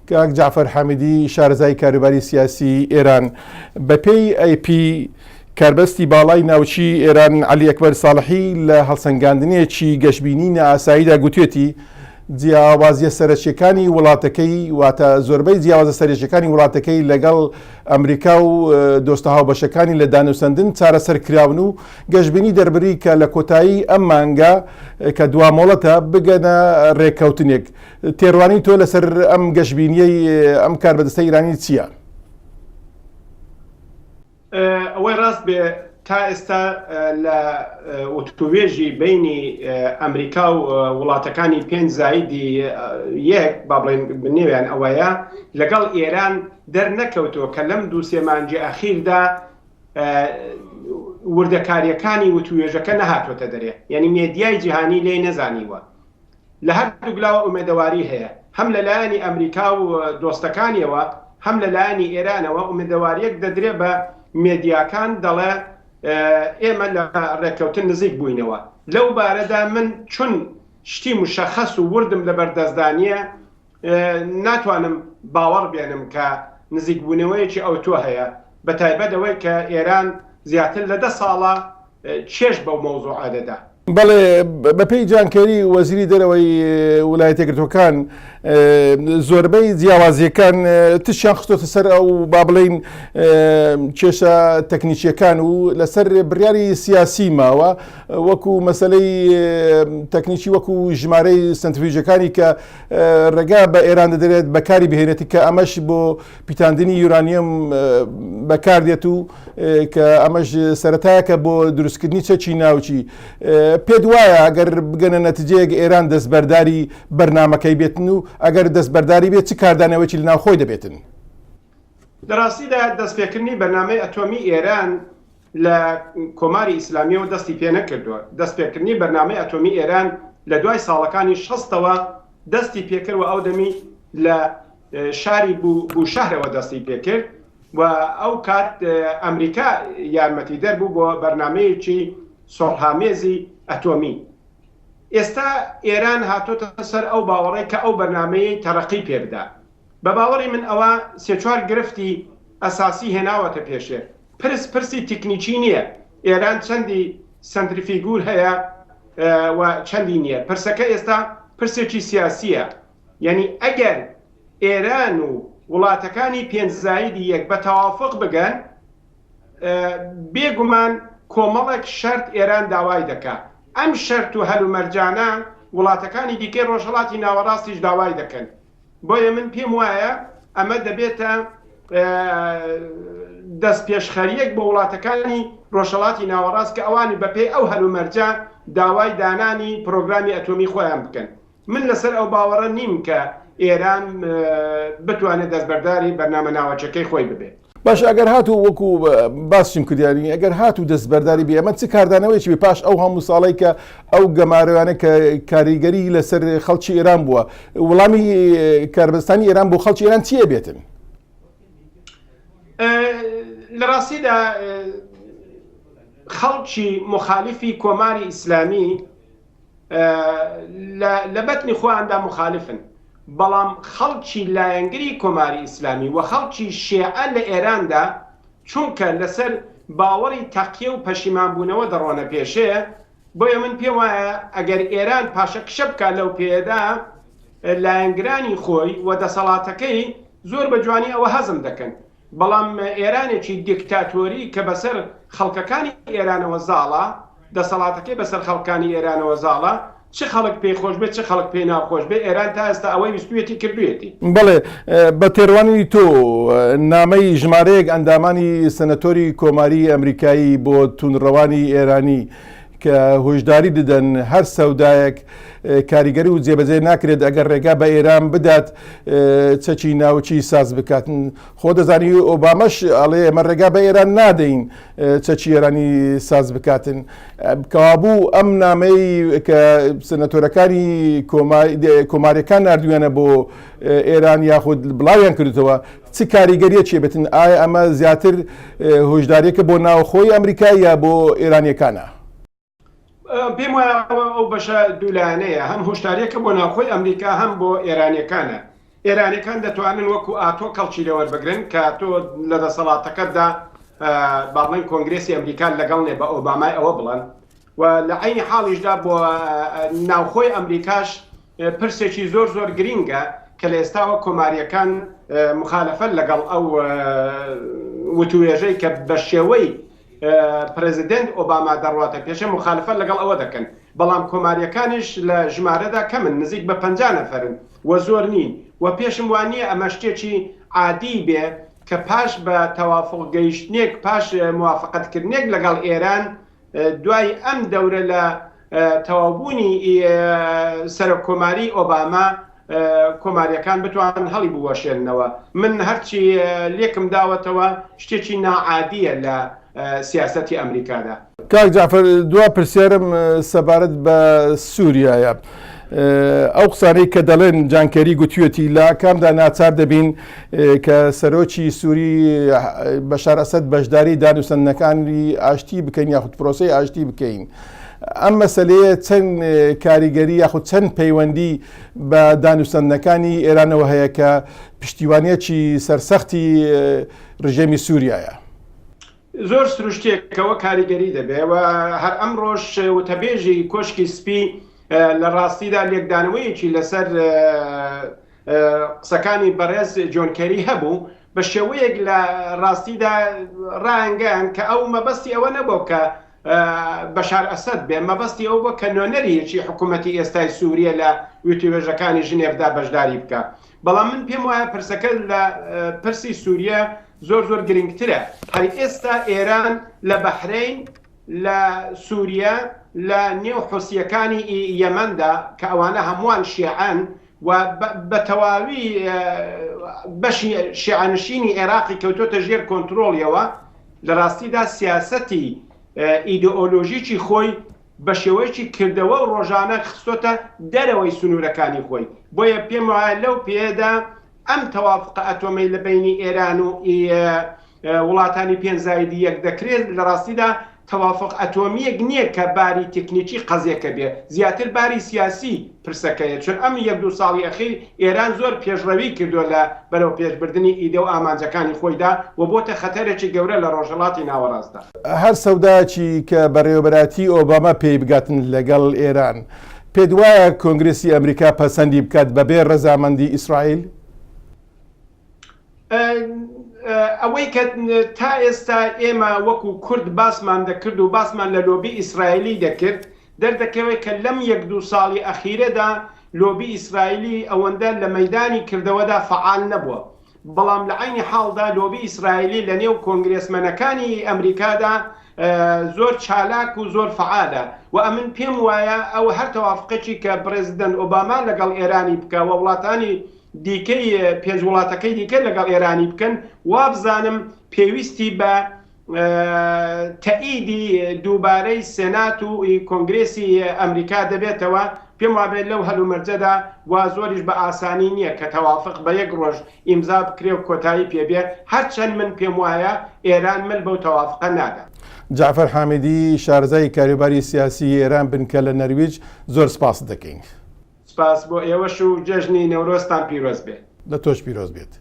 کاک جعفەر حەمیدی شارەزای کاروباری سیاسی ئێران بەپێی ئەیP کاربەستی باڵای ناوچی ئێران عەلی ئەکبەر ساڵحی لە هەڵسەنگاندنێکی گەشتبینی نائاساییدا گوتوێتی جیاوازیە سەرچیەکانی وڵاتەکەی واتە زۆربەی جیاوازە سەرچیەکانی وڵاتەکەی لەگەڵ ئەمریکا و دۆستە هاوبەشەکانی لە دانوسەندن چارەسەرکراون و گەشتبینی دەربڕی کە لە کۆتایی ئەم مانگە کە دوامۆڵەتە بگەنە ڕێککەوتنێک. تێڕوانی تۆ لەسەر ئەم گەشتبینیەی ئەم کاربەدەستە ئیرانی چییە؟ ئەوەی ڕاست بێ تا ئێستا لە ئۆتۆبێژی بینی ئەمریکا و وڵاتەکانی پێنج زایدی یەک با بڵێن بنێویان ئەوەیە لەگەڵ ئێران دەرنەکەوتەوە کە لەم دوو سێ مانگی ئەخیردا وردەکاریەکانی وتوێژەکە نەهاتوۆتە دەرێ، یعنی مێدیای جیهانی لێ نەزانیوە. لە هەردوو گلاوە ئومێدەواری هەیە، هەم لەلایەنی ئەمریکا و دۆستەکانیەوە هەم لەلایەنی ئێرانەوە ئومێدەواریەک دەدرێ بە مێدیاکان دەڵێ ئێمە لە ڕێککەوتن نزیک بووینەوە. لەو بارەدا من چون شتی مشەخەس و وردم لە بەردەستدانیە ناتوانم باوەڕ بێنم کە نزیکبوونەوەیەکی ئەوتۆ هەیە، بە تایبەتەوەی کە ئێران زیاتر لە 10 ساڵە چێژ بەو مەوزوعە دەدا. بەڵێ بەپێی جانکاری وەزیری دەرەوەی ویلایەتە یەکگرتووەکان زۆربەی جیاوازیەکان تشیان خستۆتە سەر ئەو با بڵێین کێشە تەکنیکیەکان و لەسەر بڕیاری سیاسی ماوە، وەکو مەسەلەی تەکنیکی وەکو ژمارەی سنتریفیوژەکانی کە ڕێگا بە ئێران دەدرێت بەکاری بهێنێتی کە ئەمەش بۆ پیتاندنی یورانیەم بەکاردێت و کە ئەمەش سەرەتایەکە بۆ دروستکردنی چەکی ناوچی. پێت وایە ئەگەر بگەنە نەتیجەیەک ئێران دەستبەرداری بەرنامەکەی بێتن و ئەگەر دەستبەرداری بێت چ کاردانەوەیکی لەناو خۆی دەبێتن؟ لەڕاستیدا دەستپێکردنی بەرنامەی ئەتۆمی ئێران لە کۆماری ئیسلامیەوە دەستی پێ نەکردووە. دەستپێکردنی بەرنامەی ئەتۆمی ئێران لە دوای ساڵەکانی 60ەوە دەستی پێکردوە، ئەو دەمی لە شاری بوشەهرەوە دەستی پێکرد و ئەو کات ئەمریکا یارمەتی دەربوو بۆ بەرنامەیەکی سۆڵهامێزی ئەتۆمی. ئێستا ئێران هاتۆتە سەر ئەو باوەڕێ کە ئەو بەرنامەیە تەرەقی پێبدا. بە باوەڕی من ئەوە سێ-چوار گرفتی ئەساسی هێناوەتە پێشێ. پرسی تکنیکی نییە، ئێران چەندی سنتریفیگور هەیە و چەندی نییە. پرسەکە ئێستا پرسێکی سیاسیە، یعنی ئەگەر ئێران و وڵاتەکانی پێنج زایدی یەک بە تەوافق بگەن، بێگومان کۆمەڵێک شەرت ئێران داوای دەکات. ئەم شەرت و هەلومەرجانە وڵاتەکانی دیکەی ڕۆژهەڵاتی ناوەڕاستیش داوای دەکەن. بۆیە من پێم وایە ئەمە دەبێتە دەست پێشخەریەک بۆ وڵاتەکانی ڕۆژهەڵاتی ناوەڕاست کە ئەوانی بەپێی ئەو هەلومەرجە داوای دانانی پرۆگرامی ئەتۆمی خۆیان بکەن. من لەسەر ئەو باوەڕە نیم کە ئێران بتوانێت دەستبەرداری بەرنامە ناوەچەکەی خۆی ببێت. باش ئەگەر هاتوو وەکو باسیم کردیانی ئەگەر هاتوو دەستبەرداری بێ ئەمە چ کاردانەوەیکی بێ پاش ئەو هەموو ساڵی کە ئەو گەمارەوانە کە کاریگەری لەسەر خەڵکی ئێران بووە، وەڵامی کاربەستانی ئێران بۆ خەڵکی ئێران چییە بێتن؟ لە ڕاستیدا خەڵکی مخالفی کۆماری ئیسلامی لە بەتنی خۆیاندا مخالفن، بەڵام خەڵکی لایەنگری کۆماری ئیسلامی و خەڵکی شیعە لە ئێراندا چونکە لەسەر باوەڕی تەقیە و پەشیمانبوونەوە دەڕۆنە پێشەیە. بۆیە من پێم وایە ئەگەر ئێران پاشە کشە بکات لەو پێدا، لایەنگرانی خۆی و دەسەڵاتەکەی زۆر بە جوانی ئەوە هەزم دەکەن. بەڵام ئێرانێکی دیکتاتۆری کە بەسەر خەڵکەکانی ئێرانەوە زاڵە، دەسەڵاتەکەی بەسەر خەڵکانی ئێرانەوە زاڵە، چ خەڵک پێی خۆش بێت چ خەڵک پێی ناخۆش بێ، ئێران تا ئێستا ئەوەی ویستوێتی کردوێتی. بەڵێ بە تێڕوانی تۆ نامەی ژمارەیەک ئەندامانی سەنەتۆری کۆماری ئەمریکایی بۆ تونڕەوانی ئێرانی کە هۆشداری دەدەن هەر سەودایەک کاریگەری و جێبەجێ ناکرێت ئەگەر ڕێگا بە ئێران بدات چەکی ناوچی ساز بکاتن. خۆ دەزانی ئۆبامەش ئەڵێ ئێمە ڕێگا بە ئێران نادەین چەکی ئێرانی ساز بکاتن. کەوابوو ئەم نامەی کە سنەتۆرەکانی کۆماریەکان نردویانە بۆ ئێران یاخود بڵاویان کردوتەوە، چ کاریگەریە چێ بێتن؟ ئایا ئەمە زیاتر هۆشداریەکە بۆ ناوخۆی ئەمریکا یا بۆ ئێرانیەکانە؟ پێم وایە ئەو بەشە دوولایەنەیە، هەم هۆشداریەکە بۆ ناوخۆی ئەمریکا هەم بۆ ئێرانیەکانە. ئێرانەکان دەتوانن وەکو ئاتۆ کەڵکی لەوەربگرن کە تۆ لە دەسەڵاتەکەتدا باڵێن کۆنگرێسی ئەمریکا لەگەڵ نێ بە ئۆبامای ئەوە بڵێن و لە عینی حاڵیشدا بۆ ناوخۆی ئەمریکاش پرسێکی زۆر زۆر گرینگە کە لە ئێستاوە کۆماریەکان مخالەفەت لەگەڵ ئەو وتوێژەی کە بە شێوەی پرێزیدنت ئۆباما دەڕواتە پێشە مخالەفەت لەگەڵ ئەوە دەکەن بەڵام کۆماریەکانش لە ژمارەدا کەمن نزیک بە 50 نەفەرن و زۆر نین و پێشم وانە ئەمە شتێکی عادی بێ کە پاش بە تەوافق گەیشتنێک پاش موافقەتکردنێک لەگەڵ ئێران دوای ئەم دەورە لە تەوابوونی سەرۆکۆماری ئۆباما کۆماریەکان بتوان هەڵی بوەشێننەوە من هەرچی لێکم داوەتەوە شتێکی ناعادیە لە سیاسەتی ئەمریکادا. کاک جعفەر دوا پرسیارم سەبارەت بە سووریایە ئەو قسانەی کە دەڵێن جانکەری گوتوێتی لە کامدا ناچار دەبین کە سەرۆکی سووری بەشار ئەسەد بەشداری دانووسەندنەکانی ئاشتی بکەین یاخود پرۆسەی ئاشتی بکەین. ئەم مەسەلەیە چەند کاریگەری یاخود چەند پەیوەندی بە دانووسەندنەکانی ئێرانەوە هەیە کە پشتیوانیەکی سەرسەختی ڕژێمی سووریایە. زۆر سروشتێکەوە کاریگەری دەبێ و هەر ئەمڕۆژ وتەبێژی کۆشکی سپی لە ڕاستیدا لێکدانەوەیەکی لەسەر قسەکانی بەڕێز جۆنکەری هەبوو بە شێوەیەک لە ڕاستیدا ڕائەنگەیان کە ئەو مەبەستی ئەوە نەبوو کە بەشار ئەسەد بێ مەبەستی ئەو بە کە نۆنەریەکی حکوومەتی ئێستای سووریە لە وتوێژەکانی ژنێڤدا بەشداری بکە بەڵام من پێم وایە پرسەکە لە پرسی سووریە زۆر زۆر گرنگترە هەر ئێستا ئێران لە بەحرین لە سووریا لە نێو حوسیەکانی یەمەندا کە ئەوانە هەمووان شیعان و بە تەواوی بەشی شیعانشینی عێراقی کەوتۆتە ژێر کۆنتترۆڵیەوە لە ڕاستیدا سیاسەتی ئیدئۆلۆژیکی خۆی بە شێوەیەکی کردەوە و ڕۆژانە خستۆتە دەرەوەی سنوورەکانی خۆی بۆیە پێم وایە لەو پێدا ئەم تەوافقە ئەتۆمەی لە بینی ئێران و وڵاتانی پێنجایدی یەک دەکرێت لە ڕاستیدا تەوافق ئەتۆمیەک نییە کە باری تکنیکی قەزێکە بێ زیاتر باری سیاسی پرسەکەیە چون ئەم 1-2 ساڵی ئەخیر ئێران زۆر پێشڕەوی کردووە لە بەرەو پێشبردننی ئیدە و ئامانجەکانی خۆیدا و بۆتە خەتەرێکی گەورە لە ڕۆژهەڵاتی ناوەڕاستدا هەر سەوداکی کە بەڕێوەبەراتی ئۆباما پێی بگاتن لەگەڵ ئێران پێت وایە کۆنگرسی ئەمریکا پەسەندی بکات بەبێ ڕەزامەندی ئیسرائیل؟ ئەوەی کە تا ئێستا ئێمە وەکو کورد باسمان دەکرد و باسمان لە لۆبی ئیسرائیلی دەکرد دەردەکەوێت کە لەم 1-2 ساڵی ئەخیرەدا لۆبی ئیسرائیلی ئەوەندە لە مەیدانی کردەوەدا فعال نەبووە بەڵام لە عینی حاڵدا لۆبی ئیسرائیلی لە نێو کۆنگرێسمەنەکانی ئەمریکادا زۆر چالاک و زۆر فعالە و ئەمن پێم وایە ئەو هەر تەوافقێکی کە پرێزیدەنت ئۆباما لەگەڵ ئێرانی بکە و وڵاتانی دیکەی پێنج وڵاتەکەی دیکە لەگەڵ ئێرانی بکەن وابزانم پێویستی بە تەئیدی دووبارەی سێنات و کۆنگرێسی ئەمریکا دەبێتەوە پێم وابێت لەو هەلومەرجەدا وا زۆریش بە ئاسانی نییە کە تەوافق بە یەک ڕۆژ ئیمزا بکرێ و کۆتایی پێبێ هەرچەند من پێم وایە ئێران مل بەو تەوافقە نادات. جعفەر حامیدی شارەزای کاروباری سیاسی ئێران بنکە لە نەرویج زۆر سپاس دەکەین. سپاس بۆ ئێوەش و جەژنی نەورۆزتان پیرۆز بێت. لە تۆش پیرۆز بێت.